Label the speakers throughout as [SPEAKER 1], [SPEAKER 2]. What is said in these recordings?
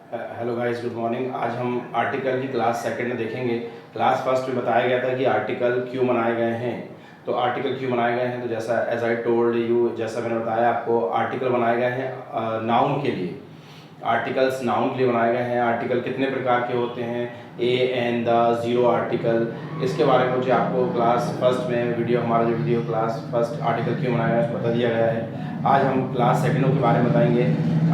[SPEAKER 1] Hello guys, good morning. आज हम article की क्लास सेकंड में देखेंगे। क्लास फर्स्ट में बताया गया था कि आर्टिकल क्यों बनाए गए हैं। तो आर्टिकल क्यों बनाए गए हैं, तो जैसा एज आई टोल्ड यू, जैसा मैंने बताया आपको, आर्टिकल बनाए गए हैं नाउन के लिए। आर्टिकल्स नाउन के लिए बनाए गए हैं। आर्टिकल कितने प्रकार के होते हैं, A N the, zero article, इसके बारे में मुझे आपको क्लास फर्स्ट में हमारा जो वीडियो क्लास फर्स्ट आर्टिकल क्यों बनाया गया है बता दिया गया है। आज हम क्लास सेकंडों के बारे में बताएंगे।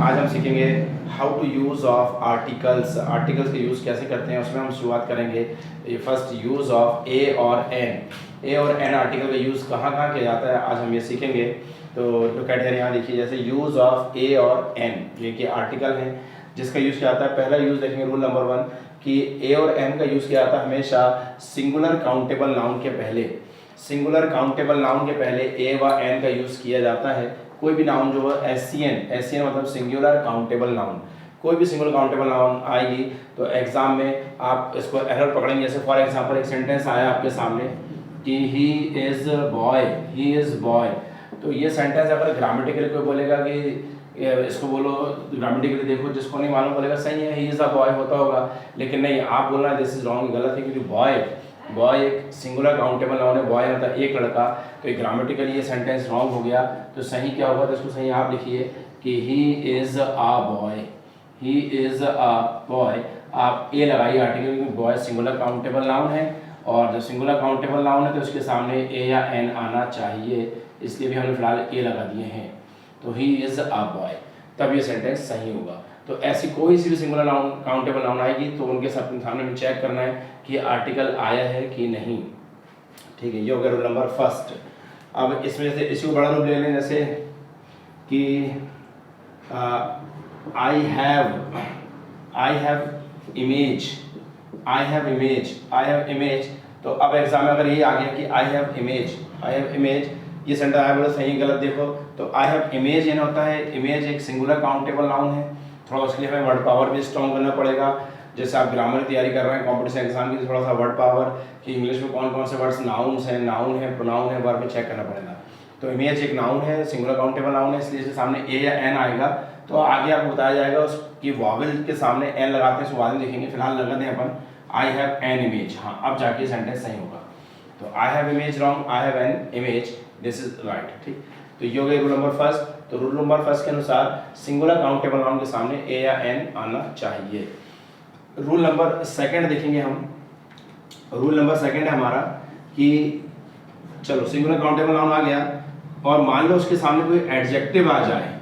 [SPEAKER 1] आज हम सीखेंगे how to use of articles. Articles के यूज़ कैसे करते हैं, उसमें हम शुरुआत करेंगे। ये फर्स्ट यूज़ ऑफ ए और एन आर्टिकल का यूज़ कहाँ कहाँ किया जाता है, आज हम ये सीखेंगे। तो लुक एट हियर, यहाँ देखिए, जैसे यूज़ ऑफ ए और एन, ये कि आर्टिकल हैं जिसका यूज़ किया जाता है। पहला यूज़ देखेंगे, रूल नंबर 1, कि ए और एन का यूज़ किया जाता है हमेशा सिंगुलर काउंटेबल नाउन के पहले। सिंगुलर काउंटेबल नाउन के पहले ए व एन का यूज़ किया जाता है। कोई भी नाउन जो है एस मतलब सिंगुलर काउंटेबल नाउन, कोई भी सिंगुलर काउंटेबल नाउन आएगी तो एग्जाम में आप इसको एरर पकड़ेंगे। जैसे फॉर एग्जांपल एक सेंटेंस आया आपके सामने कि ही इज़ बॉय, तो ये सेंटेंस अगर ग्रामेटिकली कोई बोलेगा कि इसको बोलो, ग्रामेटिकली देखो, जिसको नहीं मालूम बोलेगा सही है ही इज़ अ बॉय होता होगा, लेकिन नहीं, आप बोलना है दिस इज रॉन्ग, गलत है, क्योंकि बॉय एक सिंगुलर काउंटेबल नाउन है। बॉय मतलब एक लड़का, तो ये ग्रामेटिकली ये सेंटेंस रॉन्ग हो गया। तो सही क्या होगा, तो इसको सही आप लिखिए कि ही इज़ अ बॉय। आप ए लगाइए आर्टिकल, क्योंकि बॉय सिंगुलर काउंटेबल नाउन है, और जब सिंगुलर काउंटेबल नाउन है तो उसके सामने ए या एन आना चाहिए, इसलिए भी हमने फिलहाल ए लगा दिए हैं। तो ही इज़ अ बॉय, तब ये सेंटेंस सही होगा। तो ऐसी कोई सी भी सिंगुलर नाउन काउंटेबल नाउन आएगी तो उनके सामने में चेक करना है कि आर्टिकल आया है कि नहीं। ठीक है, ये हो गया रूल नंबर फर्स्ट। अब इसमें से इसी को बड़ा रूप ले लें, जैसे कि आई हैव इमेज। तो अब एग्जाम में अगर ये आ गया कि आई हैव इमेज, ये सेंटेंस आया, बोला सही गलत देखो। तो आई हैव इमेज ये होता है, इमेज एक सिंगुलर काउंटेबल नाउन है। थोड़ा उसके लिए हमें वर्ड पावर भी स्ट्रॉन्ग करना पड़ेगा। जैसे आप ग्रामर की तैयारी कर रहे हैं कॉम्पिटिशन एग्जाम की, तो थोड़ा सा वर्ड पावर कि इंग्लिश में कौन कौन से वर्ड्स नाउन है, प्रोनाउन है, वर्ब में चेक करना पड़ेगा। तो इमेज एक नाउन है, सिंगुलर काउंटेबल नाउन है, इसलिए इसके सामने ए या एन आएगा तो आगे आपको बताया जाएगा उसकी वॉवेल के सामने एन लगाते हैं, उसको बाद में देखेंगे। फिलहाल लगा दें अपन आई हैव एन इमेज, हाँ अब जाके सेंटेंस सही होगा। तो I have image wrong, I have an image, this is right. ठीक, तो ये हो गया रूल नंबर फर्स्ट। तो रूल नंबर फर्स्ट के अनुसार सिंगुलर काउंटेबल नाउन के सामने ए या एन आना चाहिए। रूल नंबर सेकंड देखेंगे हम। रूल नंबर सेकंड है हमारा कि चलो सिंगुलर काउंटेबल नाउन आ गया और मान लो उसके सामने कोई एडजेक्टिव आ जाए,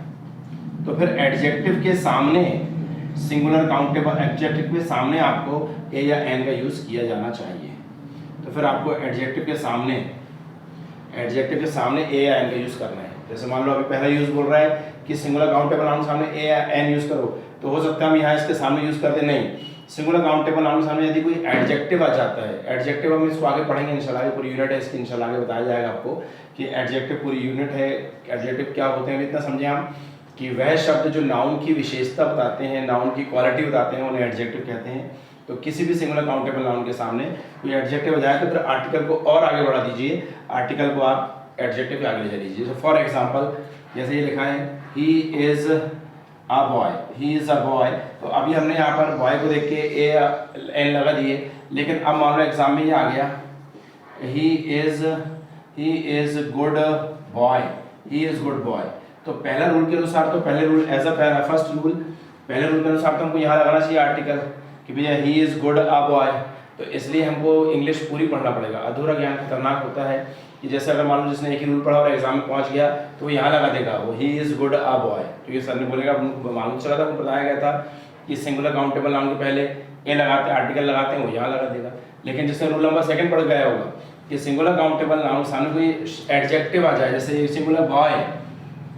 [SPEAKER 1] तो फिर एडजेक्टिव के सामने, सिंगुलर काउंटेबल एडजेक्टिव के सामने आपको ए या एन का यूज किया जाना चाहिए। तो फिर आपको एडजेक्टिव के सामने ए या एन का यूज करना है। जैसे मान लो अभी पहला यूज बोल रहा है कि सिंगुलर काउंटेबल नाउन सामने ए या एन यूज करो, तो हो सकता है हम यहाँ इसके सामने यूज करते नहीं। सिंगुलर काउंटेबल नाउन के सामने यदि कोई एडजेक्टिव आ जाता है, एडजेक्टिव हम इसको आगे पढ़ेंगे इंशाल्लाह, पूरी यूनिट है इसकी, इंशाल्लाह आगे बताया जाएगा आपको कि एडजेक्टिव पूरी यूनिट है, एडजेक्टिव क्या होते हैं। इतना समझे हम कि वह शब्द जो नाउन की विशेषता बताते हैं, नाउन की क्वालिटी बताते हैं, उन्हें एडजेक्टिव कहते हैं। तो किसी भी सिंगुलर काउंटेबल नाउन के सामने कोई एडजेक्टिव आ जाए तो फिर आर्टिकल को और आगे बढ़ा दीजिए, आर्टिकल को आप एडजेक्टिव के आगे ले जा लीजिए। तो फॉर एग्जांपल जैसे ये लिखा है ही इज़ अ बॉय, तो अभी हमने यहाँ पर बॉय को देख के ए एन लगा दिए, लेकिन अब मान लो एग्जाम में ये आ गया ही इज़ गुड बॉय। तो पहला रूल के अनुसार, तो पहले rule as a first rule, पहले रूल के अनुसार तो हमको यहाँ लगाना चाहिए आर्टिकल कि भैया he is good a boy. तो इसलिए हमको इंग्लिश पूरी पढ़ना पड़ेगा। अधूरा ज्ञान खतरनाक होता है कि जैसे अगर मान लो जिसने एक ही रूल पढ़ा और एग्जाम में पहुंच गया तो वो यहाँ लगा देगा वो he is good a boy, क्योंकि सर ने बोलेगा, मालूम चला था, उनको बताया गया था कि सिंगुलर काउंटेबल नाउन के पहले ए लगाते हैं, आर्टिकल लगाते हैं, वो यहाँ लगा देगा। लेकिन जिसने रूल नंबर सेकंड पढ़ गया होगा कि सिंगुलर काउंटेबल नाउन सामने कोई एडजेक्टिव आ जाए, जैसे singular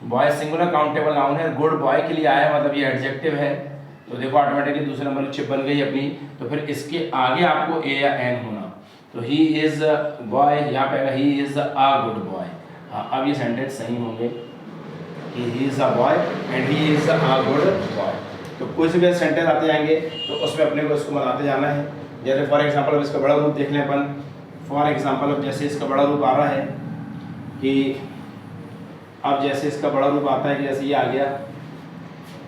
[SPEAKER 1] boy singular countable noun है, गुड बॉय के लिए आया मतलब ये एडजेक्टिव है, तो देखो ऑटोमेटिकली दूसरे नंबर की चिप बन गई अपनी। तो फिर इसके आगे आपको ए या एन होना, तो ही इज़ बॉय, यहाँ पे he is a good boy. हाँ अब ये सेंटेंस सही होंगे कि he is a boy and he is a good boy. तो कोई से भी सेंटेंस आते जाएंगे तो उसमें अपने को इसको बनाते जाना है। जैसे फॉर एग्जांपल अब इसका बड़ा रूप देख लें अपन। फॉर एग्जांपल अब जैसे इसका बड़ा रूप आ रहा है कि अब जैसे इसका बड़ा रूप आता है कि जैसे ये आ गया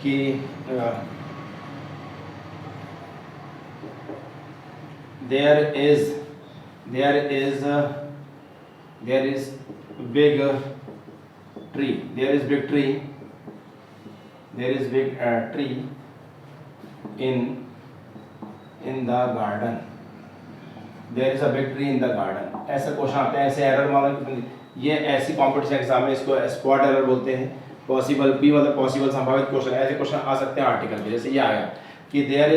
[SPEAKER 1] कि there is there is big tree, there is big tree, there is big tree in the garden, there is a big tree in the garden। ऐसे क्वेश्चन आते हैं, ऐसे एरर मानो, ये ऐसी कॉम्पिटिशन एग्जाम में इसको स्पॉट एरर बोलते हैं। पॉसिबल, बी मतलब पॉसिबल संभावित क्वेश्चन, ऐसे क्वेश्चन आ सकते हैं आर्टिकल के, जैसे ये आया कि there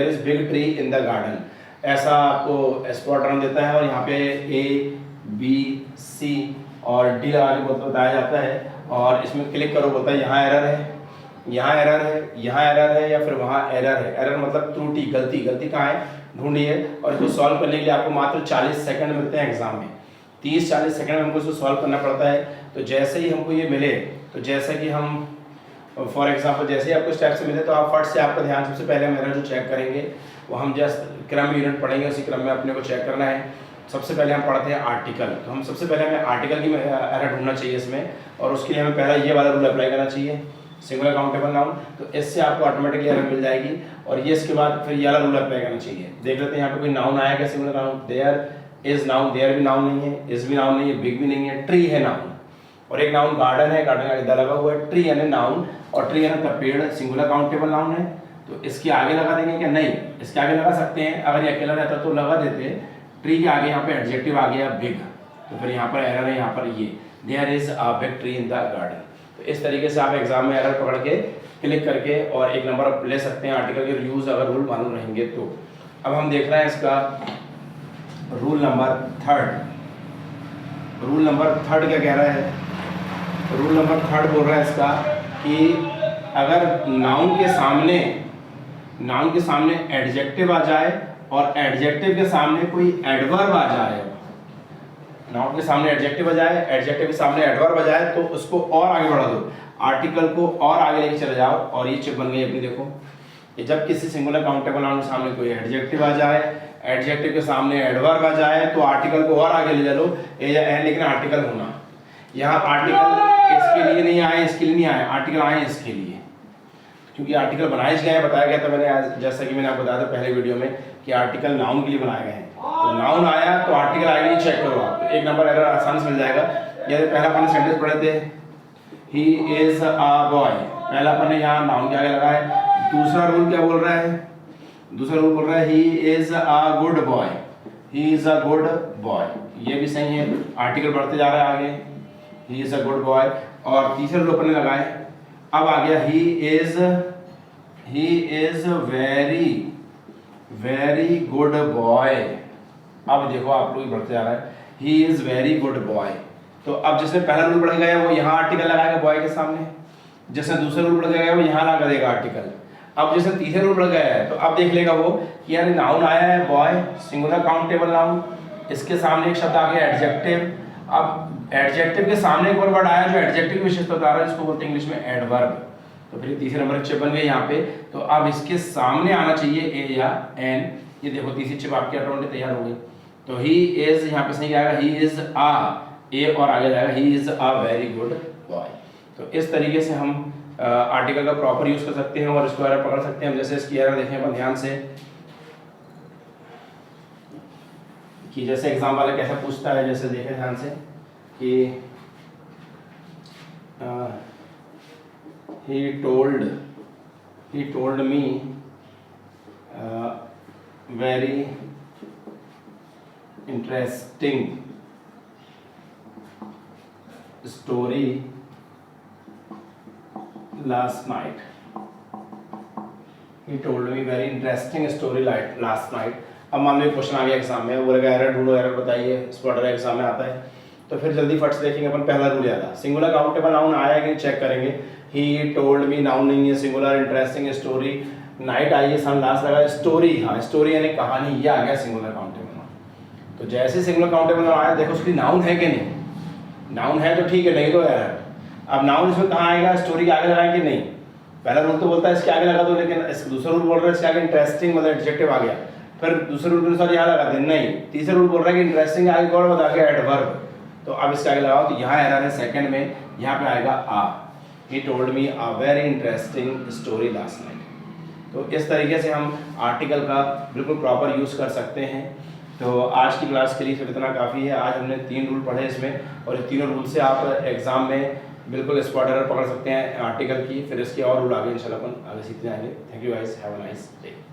[SPEAKER 1] is big tree in the garden, ऐसा आपको स्पॉट रन देता है और यहाँ पे ए बी सी और डी लगा के बताया जाता है और इसमें क्लिक करो, बोलता है यहाँ एरर है, यहाँ एरर है, यहाँ एरर है या फिर वहाँ एरर है। एरर मतलब त्रुटि, गलती, गलती कहाँ है ढूंढिए, और इसको सॉल्व करने के लिए आपको मात्र 40 सेकंड मिलते हैं एग्जाम में। 30-40 सेकंड में हमको इसको सॉल्व करना पड़ता है। तो जैसे ही हमको ये मिले, तो जैसे कि हम फॉर एग्जांपल जैसे ही आपको स्टेप से मिले, तो आप फट से आपका ध्यान, सबसे पहले मेरा जो चेक करेंगे वो हम जस्ट क्रम यूनिट पढ़ेंगे, उसी क्रम में अपने को चेक करना है। सबसे पहले हम पढ़ते हैं आर्टिकल, तो हम सबसे पहले हमें आर्टिकल की एरर ढूंढना चाहिए इसमें, और उसके लिए हमें पहला ये वाला रूल अप्लाई करना चाहिए, सिंगुलर काउंटेबल नाउन। तो इससे आपको ऑटोमेटिकली एरर मिल जाएगी, और ये इसके बाद फिर ये वाला रूल अप्लाई करना चाहिए। देख लेते हैं यहाँ पे कोई नाउन आएगा singular noun, there is noun, there भी नाउन नहीं है, इज भी नाउन नहीं है, बिग भी नहीं है, ट्री है नाउन, और एक नाउन गार्डन है, गार्डन का इधर लगा हुआ है, ट्री यानी नाउन, और ट्री यानी पेड़ सिंगुलर काउंटेबल नाउन है। तो इसके आगे लगा देंगे क्या? नहीं, इसके आगे लगा सकते हैं, अगर ये अकेला रहता तो लगा देते। ट्री के आगे यहाँ पे एडजेक्टिव आ गया बिग, तो फिर यहाँ पर एरर है, यहाँ पर ये there is a big tree in the garden. तो इस तरीके से आप एग्जाम में एरर पकड़ के क्लिक करके और एक नंबर ले सकते हैं आर्टिकल के यूज, अगर रूल मालूम रहेंगे तो। अब हम देख रहे हैं इसका रूल नंबर 3। रूल नंबर 3 क्या कह रहा है? रूल नंबर 3 बोल रहा है इसका कि अगर नाउन के सामने एडजेक्टिव आ जाए और एडजेक्टिव के सामने कोई एडवर्ब आ जाए, नाउन के सामने एडजेक्टिव आ जाए, एडजेक्टिव के सामने एडवर्ब आ जाए, तो उसको और आगे बढ़ा दो, आर्टिकल को और आगे लेके चले जाओ, और ये चिप बन गई अपनी। देखो, ये जब किसी सिंगुलर काउंटेबल नाउन के सामने कोई एडजेक्टिव आ जाए, एडजेक्टिव के सामने एडवर्ब आ जाए, तो आर्टिकल को और आगे ले चलो, ए या एन, लेकिन आर्टिकल होना। यहाँ आर्टिकल इसके लिए नहीं आए, इसके लिए नहीं आए, आर्टिकल आए इसके लिए, क्योंकि आर्टिकल बनाए गए हैं, बताया गया था मैंने, जैसा कि मैंने आपको बताया था पहले वीडियो में कि आर्टिकल नाउन के लिए बनाए गए हैं। तो नाउन आया तो आर्टिकल आएगा नहीं, चेक करो आप, तो एक नंबर एरर आसानी से मिल जाएगा। जैसे पहला अपन सेंटेंस पढ़े थे, ही इज अ बॉय, पहला अपन ने यहाँ नाउन के आगे लगा है। दूसरा रूल क्या बोल रहा है? दूसरा रूल बोल रहा है he is a good boy, he is a good boy, ये भी सही है, आर्टिकल बढ़ते जा रहा है आगे, he is a good boy. और तीसरा रूल अपन ने लगाए, अब आ गया he is very good boy. अब देखो आप लोग बढ़ते जा रहा है, he is very good boy. तो अब जिसने पहला रूल पढ़ गया वो यहाँ आर्टिकल लगाएगा बॉय के सामने, जिसने दूसरा रूल पढ़ गया वो यहाँ लगा देगा आर्टिकल। अब जिसने तीसरा रूल पढ़ गया है तो अब देख लेगा वो कि यार नाउन आया है बॉय, सिंगुलर काउंटेबल नाउन, इसके सामने एक शब्द आ गया एडजेक्टिव। अब एडजेक्टिव के सामने एक और वर्ड आया जो एडजेक्टिव की विशेषता बता रहा है, जिसको बोलते हैं इंग्लिश में एडवर्ब। तो फिर तीसरे नंबर चिप बन गई यहाँ पे। तो अब इसके सामने आना चाहिए ए या एन। ये देखो तीसरी चिप आपकी ऑटोमेटिक तैयार हो गई। तो ही इज यहाँ पे सही आएगा, ही इज अ, ए और आगे जाएगा he is a very good boy. तो इस तरीके से हम आर्टिकल का प्रॉपर यूज कर सकते हैं और इसको एरर पकड़ सकते हैं। जैसे इसकी एरर देखें अपन ध्यान से कि जैसे एग्जाम वाला कैसा पूछता है, जैसे देखें ध्यान से कि he told me very interesting story last night. He told me very interesting story last night. अब मान लो क्वेश्चन आ गया एग्जाम में, वो बोलेगा एरर ढूंढो, एरर बताइए, स्पॉटर एग्जाम में आता है। तो फिर जल्दी फट से देखेंगे अपन, पहला रूल याद, सिंगुलर काउंटेबल नाउन आया कि चेक करेंगे। ही टोल्ड मी नाउन नहीं है, singular, interesting story, night I है, सन लास्ट लगा, स्टोरी, हाँ स्टोरी यानी कहानी, ये आ गया सिंगुलर काउंटेबल नाउन। तो जैसे सिंगुलर काउंटेबल नाउन आया, देखो उसकी नाउन है कि नहीं, नाउन है तो ठीक है, नहीं तो एरर। अब नाउन इसमें कहाँ आएगा, स्टोरी के आगे लगाएं कि नहीं? पहला रूल तो बोलता है इसके आगे लगा दो, लेकिन दूसरा रूल बोल रहा है इसके आगे इंटरेस्टिंग मतलब एडजेक्टिव आ गया, फिर दूसरे रूल के अनुसार यहाँ लगा दें, नहीं। तीसरा रूल बोल रहा है कि इंटरेस्टिंग आगे और बता के एडवर्ब, तो अब इसके आगे लगाओ, तो यहाँ एरर है सेकंड में, यहाँ पे आएगा आ। He told me a very interesting story last night. तो इस तरीके से हम आर्टिकल का बिल्कुल प्रॉपर यूज़ कर सकते हैं। तो आज की क्लास के लिए सिर्फ इतना काफ़ी है। आज हमने 3 रूल पढ़े इसमें, और इस तीनों रूल से आप एग्ज़ाम में बिल्कुल स्पॉट एरर पकड़ सकते हैं आर्टिकल की। फिर इसके और रूल आगे इंशाल्लाह अपन आगे सीखते जाएंगे। Thank you guys, have a nice day.